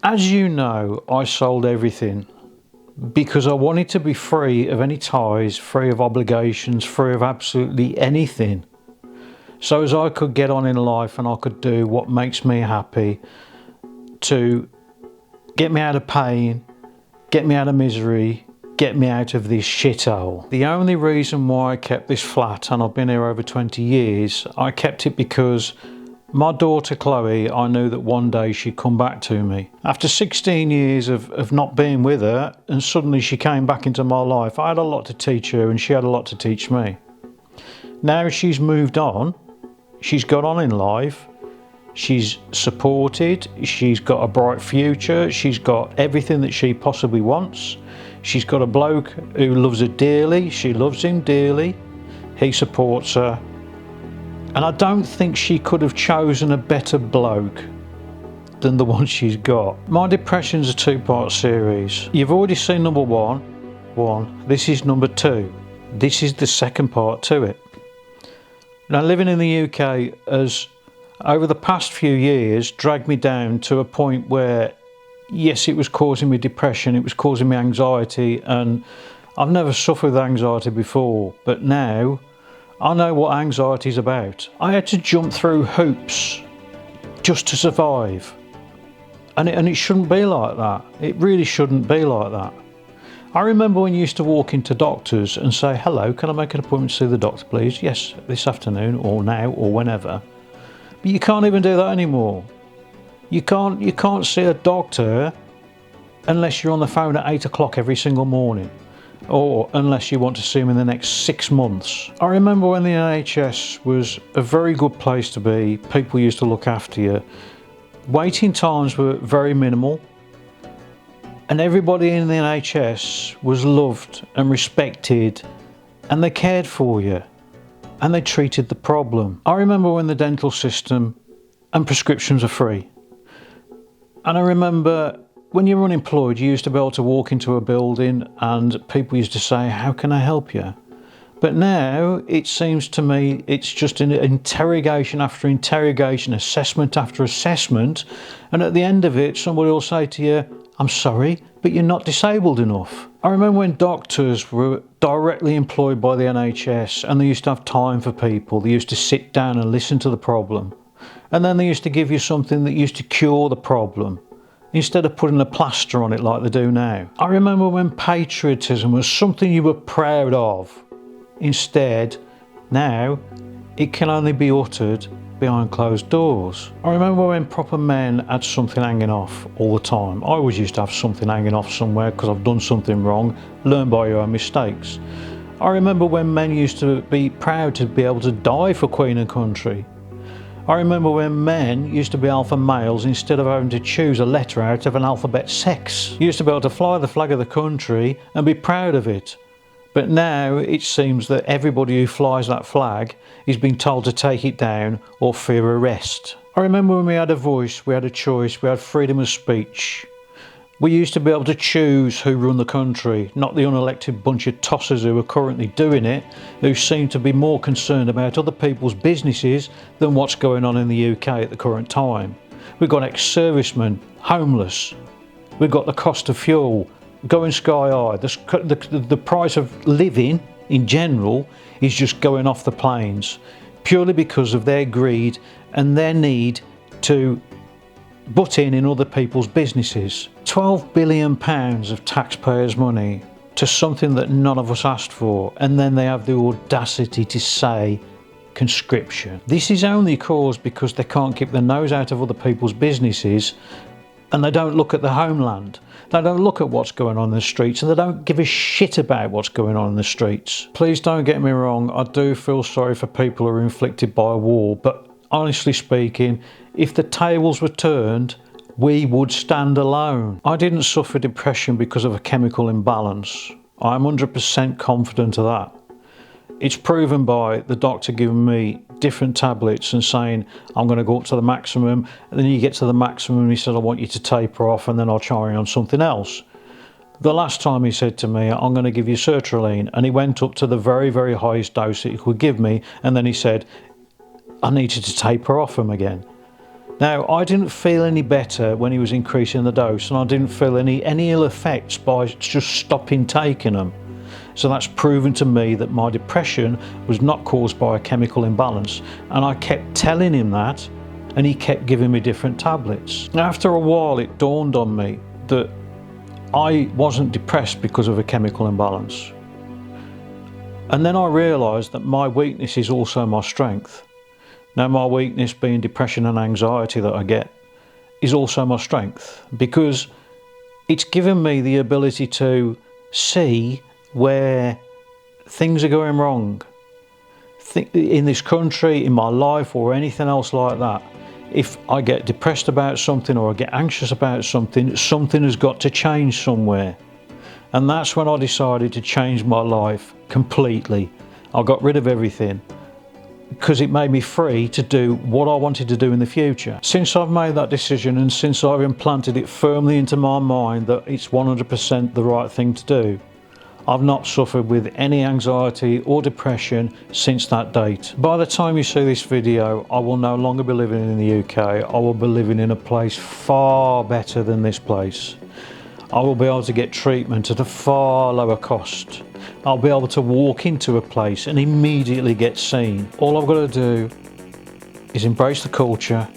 As you know, I sold everything because I wanted to be free of any ties, free of obligations, free of absolutely anything. So as I could get on in life and I could do what makes me happy to get me out of pain, get me out of misery, get me out of this shithole. The only reason why I kept this flat, and I've been here over 20 years, I kept it because my daughter Chloe, I knew that one day she'd come back to me. After 16 years of not being with her, and suddenly she came back into my life, I had a lot to teach her and she had a lot to teach me. Now she's moved on, she's got on in life, she's supported, she's got a bright future, she's got everything that she possibly wants. She's got a bloke who loves her dearly, she loves him dearly, he supports her. And I don't think she could have chosen a better bloke than the one she's got. My depression's a two-part series. You've already seen number one. This is number two. This is the second part to it. Now, living in the UK has, over the past few years, dragged me down to a point where, yes, it was causing me depression, it was causing me anxiety, and I've never suffered with anxiety before, but now I know what anxiety is about. I had to jump through hoops just to survive. And it shouldn't be like that. It really shouldn't be like that. I remember when you used to walk into doctors and say, hello, can I make an appointment to see the doctor, please? Yes, this afternoon or now or whenever. But you can't even do that anymore. You can't see a doctor unless you're on the phone at 8 o'clock every single morning, or unless you want to see him in the next 6 months. I remember when the NHS was a very good place to be, people used to look after you. Waiting times were very minimal, and everybody in the NHS was loved and respected, and they cared for you, and they treated the problem. I remember when the dental system and prescriptions are free. And I remember when you were unemployed, you used to be able to walk into a building and people used to say, how can I help you? But now it seems to me it's just an interrogation after interrogation, assessment after assessment, and at the end of it somebody will say to you, I'm sorry, but you're not disabled enough. I remember when doctors were directly employed by the NHS and they used to have time for people, they used to sit down and listen to the problem, and then they used to give you something that used to cure the problem, instead of putting a plaster on it like they do now. I remember when patriotism was something you were proud of. Instead, now, it can only be uttered behind closed doors. I remember when proper men had something hanging off all the time. I always used to have something hanging off somewhere because I've done something wrong. Learn by your own mistakes. I remember when men used to be proud to be able to die for Queen and country. I remember when men used to be alpha males instead of having to choose a letter out of an alphabet sex. You used to be able to fly the flag of the country and be proud of it. But now it seems that everybody who flies that flag is being told to take it down or fear arrest. I remember when we had a voice, we had a choice, we had freedom of speech. We used to be able to choose who run the country, not the unelected bunch of tossers who are currently doing it, who seem to be more concerned about other people's businesses than what's going on in the UK at the current time. We've got ex-servicemen, homeless, we've got the cost of fuel going sky high, the price of living in general is just going off the planes, purely because of their greed and their need to butt in other people's businesses. £12 billion of taxpayers' money to something that none of us asked for, and then they have the audacity to say conscription. This is only caused because they can't keep their nose out of other people's businesses and they don't look at the homeland. They don't look at what's going on in the streets and they don't give a shit about what's going on in the streets. Please don't get me wrong, I do feel sorry for people who are inflicted by a war, but honestly speaking, if the tables were turned, we would stand alone. I didn't suffer depression because of a chemical imbalance. I'm 100% confident of that. It's proven by the doctor giving me different tablets and saying, I'm going to go up to the maximum, and then you get to the maximum and he said, I want you to taper off and then I'll try on something else. The last time he said to me, I'm going to give you sertraline, and he went up to the very, very highest dose that he could give me, and then he said, I need you to taper off him again. Now, I didn't feel any better when he was increasing the dose, and I didn't feel any ill effects by just stopping taking them. So that's proven to me that my depression was not caused by a chemical imbalance, and I kept telling him that, and he kept giving me different tablets. After a while, it dawned on me that I wasn't depressed because of a chemical imbalance. And then I realised that my weakness is also my strength. Now, my weakness being depression and anxiety that I get is also my strength, because it's given me the ability to see where things are going wrong in this country, in my life, or anything else like that. If I get depressed about something or I get anxious about something, something has got to change somewhere. And that's when I decided to change my life completely. I got rid of everything, because it made me free to do what I wanted to do in the future. Since I've made that decision, and since I've implanted it firmly into my mind that it's 100% the right thing to do, I've not suffered with any anxiety or depression since that date. By the time you see this video, I will no longer be living in the UK. I will be living in a place far better than this place. I will be able to get treatment at a far lower cost. I'll be able to walk into a place and immediately get seen. All I've got to do is embrace the culture,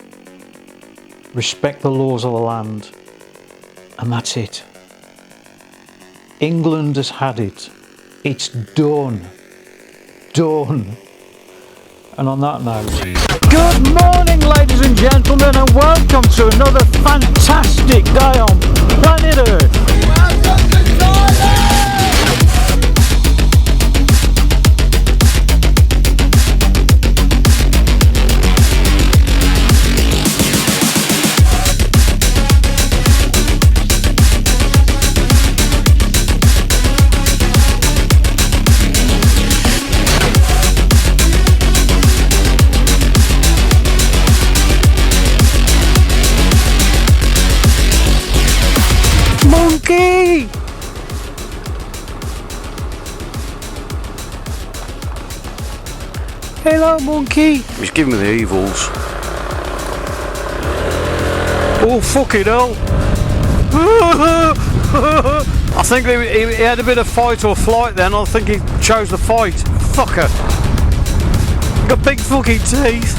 respect the laws of the land, and that's it. England has had it. It's done. Done. And on that note, good morning, ladies and gentlemen, and welcome to another fantastic day on planet Earth. Welcome to Thailand! Monkey! Hello, monkey. He's giving me the evils. Oh, fucking hell. I think he had a bit of fight or flight then. I think he chose the fight. Fucker. Got big fucking teeth.